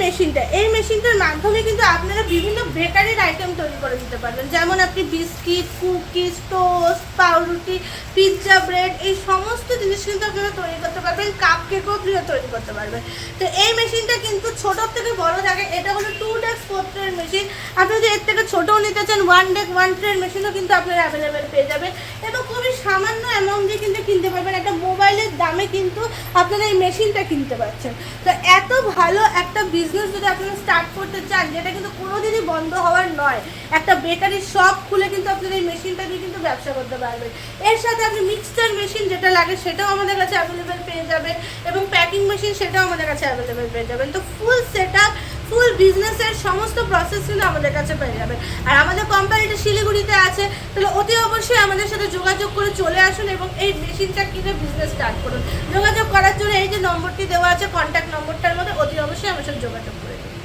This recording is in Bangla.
মেশিনটা, এই মেশিনটার মাধ্যমে কিন্তু আপনারা বিভিন্ন বেকারির আইটেম তৈরি করে দিতে পারবেন। যেমন আপনি বিস্কিট, কুকিজ, টোস্ট, পাউরুটি, পিৎজা, ব্রেড, এই সমস্ত জিনিস কিন্তু আপনারা তৈরি করতে পারবেন। কাপ কেকও আপনারা তৈরি করতে পারবেন। তো এই মেশিনটা কিন্তু ছোটোর থেকে বড় থাকে। এটা হলো 2 ডেস্ক 4 ট্রের মেশিন। আপনি যদি এর থেকে ছোটও নিতে চান 1 ডেস্ক 1 ট্রের মেশিনও কিন্তু আপনারা অ্যাভেলেবেল পেয়ে যাবেন এবং খুবই সামান্য অ্যামাউন্ট দিয়ে কিন্তু কিনতে পারবেন। একটা মোবাইলের দামে কিন্তু আপনারা এই মেশিনটা কিনতে পারছেন। তো এত ভালো একটা বিজনেস যদি আপনারা স্টার্ট করতে চান, যেটা কিন্তু কোনোদিনই বন্ধ হওয়ার নয়, একটা বেকারি শপ খুলে কিন্তু আপনারা এই মেশিনটা দিয়ে কিন্তু ব্যবসা করতে পারবেন। এর সাথে আপনি মিক্সচার মেশিন যেটা লাগে সেটাও আমাদের কাছে অ্যাভেলেবেল পেয়ে যাবেন এবং প্যাকিং মেশিন সেটাও আমাদের কাছে অ্যাভেলেবেল পেয়ে যাবেন। তো ফুল সেট আপ, ফুল বিজনেসের সমস্ত প্রসেস কিন্তু আমাদের কাছে পেয়ে যাবেন। আর আমাদের কোম্পানিটা শিলিগুড়িতে আছে, তাহলে অতি অবশ্যই আমাদের সাথে যোগাযোগ করে চলে আসুন এবং এই মেশিনটা কিনে বিজনেস স্টার্ট করুন। যোগাযোগ করার জন্য এই যে নম্বরটি দেওয়া আছে কন্ট্যাক্ট নম্বরটার মধ্যে, অতি অবশ্যই আমার সাথে যোগাযোগ করে দিন।